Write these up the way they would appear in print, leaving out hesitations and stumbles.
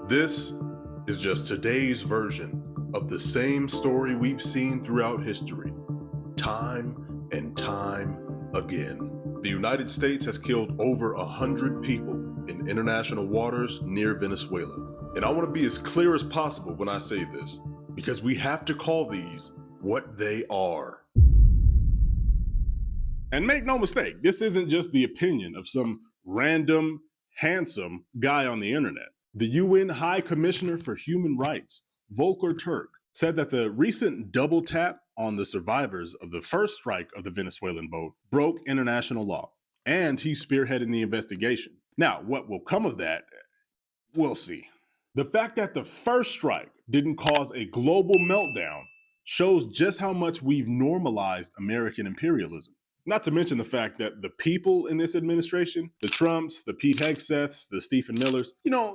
This is just today's version of the same story we've seen throughout history, time and time again. The United States has killed over 100 people in international waters near Venezuela. And I want to be as clear as possible when I say this, because we have to call these what they are. And make no mistake, this isn't just the opinion of some random, handsome guy on the internet. The UN High Commissioner for Human Rights, Volker Turk, said that the recent double tap on the survivors of the first strike of the Venezuelan boat broke international law, and he's spearheading the investigation. Now, what will come of that, we'll see. The fact that the first strike didn't cause a global meltdown shows just how much we've normalized American imperialism. Not to mention the fact that the people in this administration, the Trumps, the Pete Hegseths, the Stephen Millers,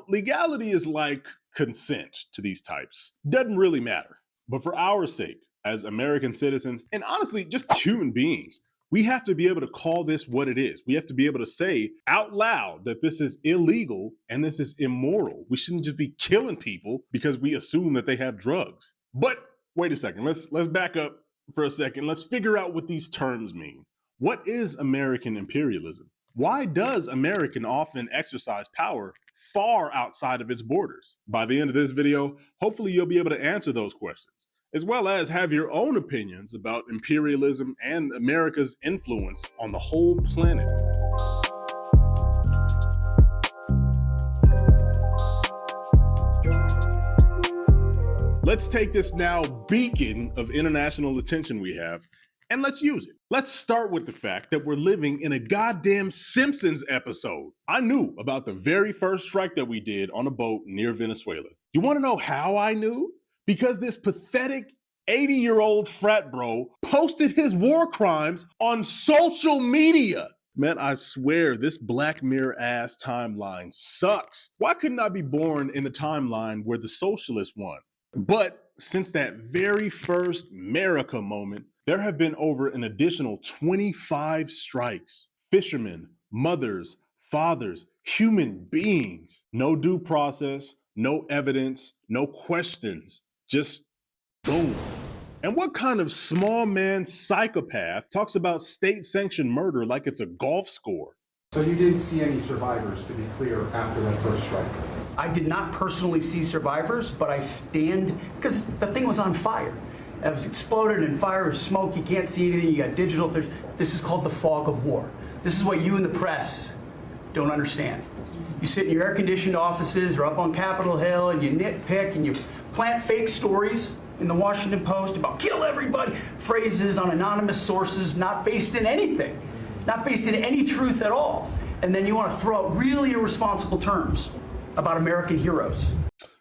legality is like consent to these types. Doesn't really matter. But for our sake, as American citizens, and honestly, just human beings, we have to be able to call this what it is. We have to be able to say out loud that this is illegal and this is immoral. We shouldn't just be killing people because we assume that they have drugs. But wait a second, let's back up for a second. Let's figure out what these terms mean. What is American imperialism? Why does America often exercise power far outside of its borders? By the end of this video, hopefully you'll be able to answer those questions, as well as have your own opinions about imperialism and America's influence on the whole planet. Let's take this now beacon of international attention we have, and let's use it. Let's start with the fact that we're living in a goddamn Simpsons episode. I knew about the very first strike that we did on a boat near Venezuela. You want to know how I knew? Because this pathetic 80-year-old frat bro posted his war crimes on social media. Man, I swear this Black Mirror ass timeline sucks. Why couldn't I be born in the timeline where the socialists won? But since that very first America moment, there have been over an additional 25 strikes. Fishermen, mothers, fathers, human beings. No due process, no evidence, no questions. Just boom. And what kind of small man psychopath talks about state-sanctioned murder like it's a golf score? So you didn't see any survivors, to be clear, after that first strike? I did not personally see survivors, but I stand, because the thing was on fire. It was exploded in fire or smoke. You can't see anything. You got digital. This is called the fog of war. This is what you in the press don't understand. You sit in your air-conditioned offices or up on Capitol Hill and you nitpick and you plant fake stories in the Washington Post about kill everybody, phrases on anonymous sources not based in anything, not based in any truth at all. And then you want to throw out really irresponsible terms about American heroes.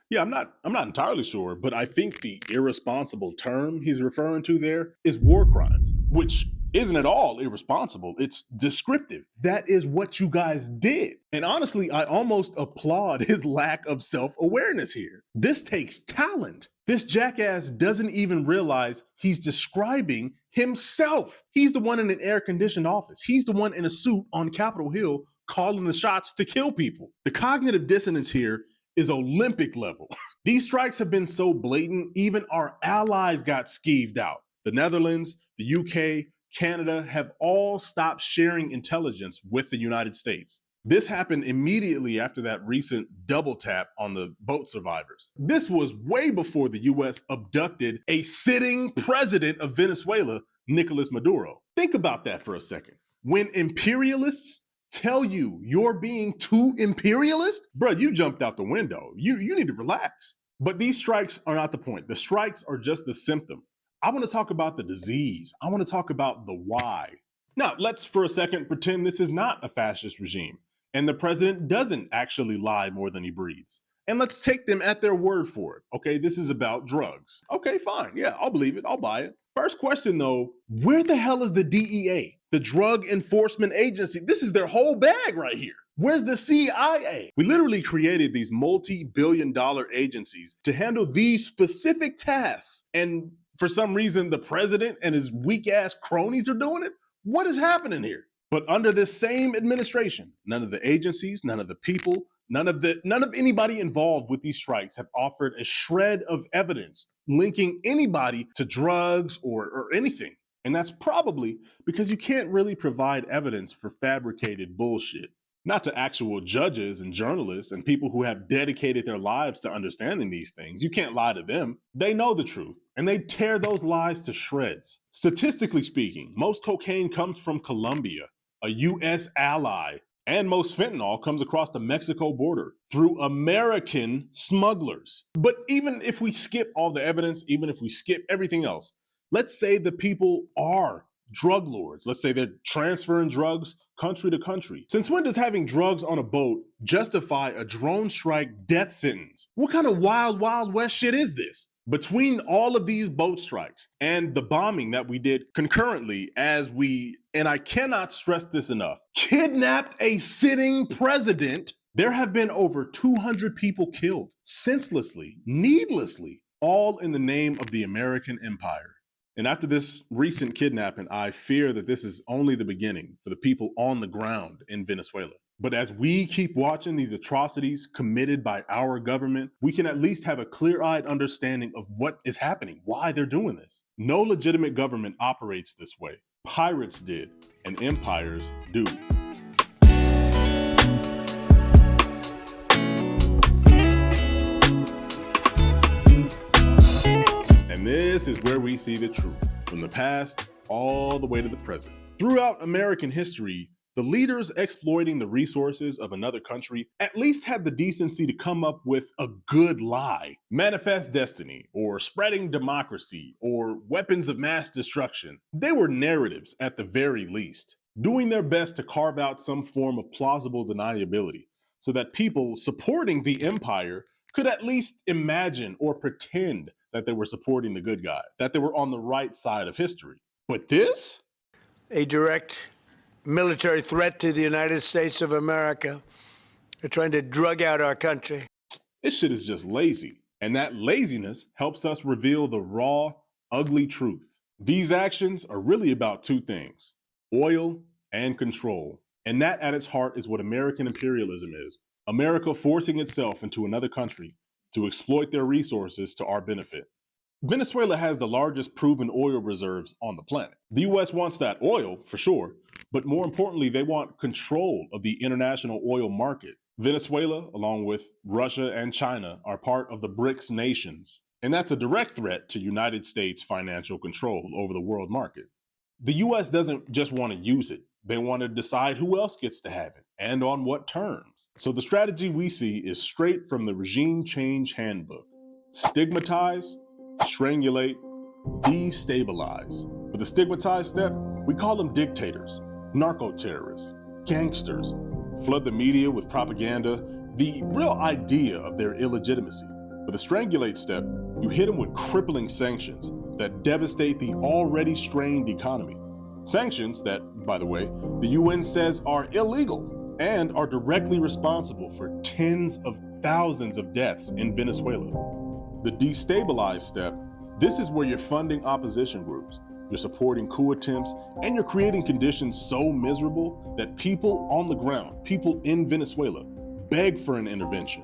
Yeah, I'm not entirely sure, but I think the irresponsible term he's referring to there is war crimes, which isn't at all irresponsible. It's descriptive. That is what you guys did. And honestly, I almost applaud his lack of self-awareness here. This takes talent. This jackass doesn't even realize he's describing himself. He's the one in an air-conditioned office. He's the one in a suit on Capitol Hill calling the shots to kill people. The cognitive dissonance here is Olympic level. These strikes have been so blatant, even our allies got skeeved out. The Netherlands, the UK, Canada have all stopped sharing intelligence with the United States. This happened immediately after that recent double tap on the boat survivors. This was way before the US abducted a sitting president of Venezuela, Nicolas Maduro. Think about that for a second. When imperialists tell you you're being too imperialist, bro, you jumped out the window. You need to relax. But these strikes are not the point. The strikes are just the symptom. I want to talk about the disease. I want to talk about the why. Now, let's for a second pretend this is not a fascist regime and the president doesn't actually lie more than he breathes. And let's take them at their word for it. Okay, this is about drugs. Okay, fine. Yeah, I'll believe it. I'll buy it. First question though, where the hell is the DEA? The Drug Enforcement Agency? This is their whole bag right here. Where's the CIA? We literally created these multi-billion-dollar agencies to handle these specific tasks. And for some reason, the president and his weak-ass cronies are doing it? What is happening here? But under this same administration, none of the agencies, none of the people, None of anybody involved with these strikes have offered a shred of evidence linking anybody to drugs or anything. And that's probably because you can't really provide evidence for fabricated bullshit. Not to actual judges and journalists and people who have dedicated their lives to understanding these things. You can't lie to them. They know the truth, and they tear those lies to shreds. Statistically speaking, most cocaine comes from Colombia, a U.S. ally, and most fentanyl comes across the Mexico border through American smugglers. But even if we skip all the evidence, even if we skip everything else, let's say the people are drug lords. Let's say they're transferring drugs country to country. Since when does having drugs on a boat justify a drone strike death sentence? What kind of wild, wild west shit is this? Between all of these boat strikes and the bombing that we did concurrently as we, and I cannot stress this enough, kidnapped a sitting president, there have been over 200 people killed senselessly, needlessly, all in the name of the American empire. And after this recent kidnapping, I fear that this is only the beginning for the people on the ground in Venezuela. But as we keep watching these atrocities committed by our government, we can at least have a clear-eyed understanding of what is happening, why they're doing this. No legitimate government operates this way. Pirates did, and empires do. And this is where we see the truth, from the past all the way to the present. Throughout American history, the leaders exploiting the resources of another country at least had the decency to come up with a good lie. Manifest destiny, or spreading democracy, or weapons of mass destruction. They were narratives at the very least, doing their best to carve out some form of plausible deniability so that people supporting the empire could at least imagine or pretend that they were supporting the good guy, that they were on the right side of history. But this? A direct military threat to the United States of America. They're trying to drug out our country. This shit is just lazy. And that laziness helps us reveal the raw, ugly truth. These actions are really about two things: oil and control. And that at its heart is what American imperialism is. America forcing itself into another country to exploit their resources to our benefit. Venezuela has the largest proven oil reserves on the planet. The US wants that oil, for sure, but more importantly, they want control of the international oil market. Venezuela, along with Russia and China, are part of the BRICS nations, and that's a direct threat to United States financial control over the world market. The US doesn't just want to use it, they want to decide who else gets to have it, and on what terms. So the strategy we see is straight from the Regime Change Handbook. Stigmatize, strangulate, destabilize. For the stigmatized step, we call them dictators, narco-terrorists, gangsters, flood the media with propaganda, the real idea of their illegitimacy. For the strangulate step, you hit them with crippling sanctions that devastate the already strained economy. Sanctions that, by the way, the UN says are illegal and are directly responsible for tens of thousands of deaths in Venezuela. The destabilize step, this is where you're funding opposition groups, you're supporting coup attempts, and you're creating conditions so miserable that people on the ground, people in Venezuela, beg for an intervention.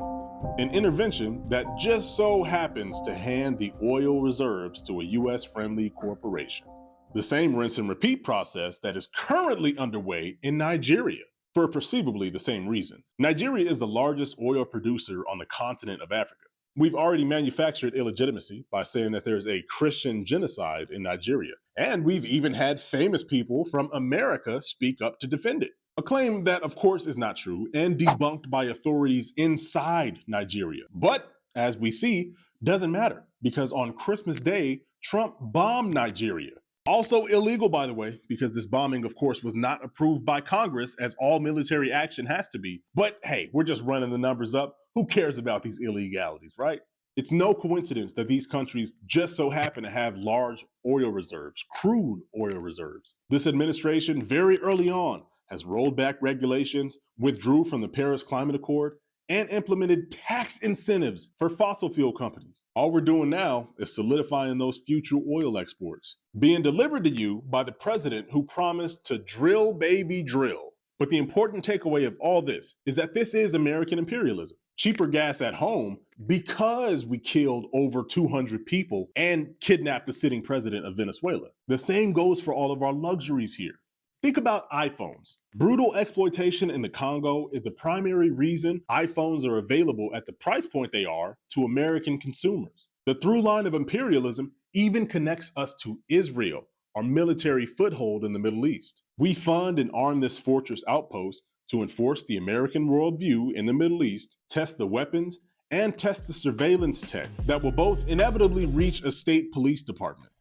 An intervention that just so happens to hand the oil reserves to a US-friendly corporation. The same rinse and repeat process that is currently underway in Nigeria, for perceivably the same reason. Nigeria is the largest oil producer on the continent of Africa. We've already manufactured illegitimacy by saying that there's a Christian genocide in Nigeria. And we've even had famous people from America speak up to defend it. A claim that, of course, is not true and debunked by authorities inside Nigeria. But, as we see, doesn't matter, because on Christmas Day, Trump bombed Nigeria. Also illegal, by the way, because this bombing, of course, was not approved by Congress, as all military action has to be. But hey, we're just running the numbers up. Who cares about these illegalities, right? It's no coincidence that these countries just so happen to have large oil reserves, crude oil reserves. This administration, very early on, has rolled back regulations, withdrew from the Paris Climate Accord, and implemented tax incentives for fossil fuel companies. All we're doing now is solidifying those future oil exports, being delivered to you by the president who promised to drill, baby, drill. But the important takeaway of all this is that this is American imperialism. Cheaper gas at home because we killed over 200 people and kidnapped the sitting president of Venezuela. The same goes for all of our luxuries here. Think about iPhones. Brutal exploitation in the Congo is the primary reason iPhones are available at the price point they are to American consumers. The through line of imperialism even connects us to Israel, our military foothold in the Middle East. We fund and arm this fortress outpost to enforce the American worldview in the Middle East, test the weapons, and test the surveillance tech that will both inevitably reach a state police department.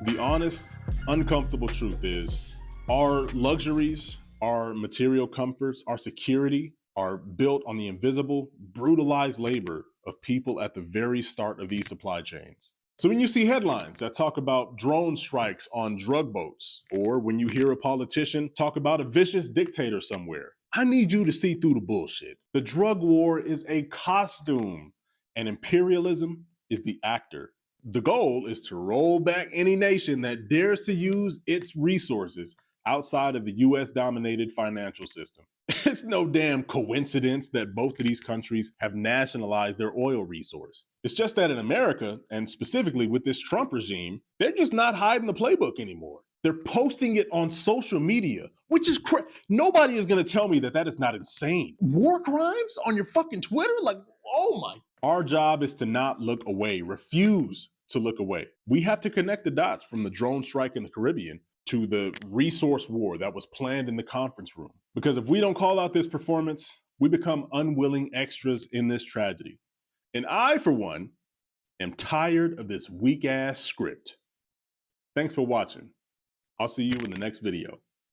The honest, uncomfortable truth is our luxuries, our material comforts, our security are built on the invisible, brutalized labor of people at the very start of these supply chains. So when you see headlines that talk about drone strikes on drug boats, or when you hear a politician talk about a vicious dictator somewhere, I need you to see through the bullshit. The drug war is a costume, and imperialism is the actor. The goal is to roll back any nation that dares to use its resources outside of the US-dominated financial system. It's no damn coincidence that both of these countries have nationalized their oil resource. It's just that in America, and specifically with this Trump regime, they're just not hiding the playbook anymore. They're posting it on social media, which is nobody is going to tell me that that is not insane. War crimes on your fucking Twitter? Like, oh my. Our job is to not look away, refuse to look away. We have to connect the dots from the drone strike in the Caribbean to the resource war that was planned in the conference room. Because if we don't call out this performance, we become unwilling extras in this tragedy. And I, for one, am tired of this weak-ass script. Thanks for watching. I'll see you in the next video.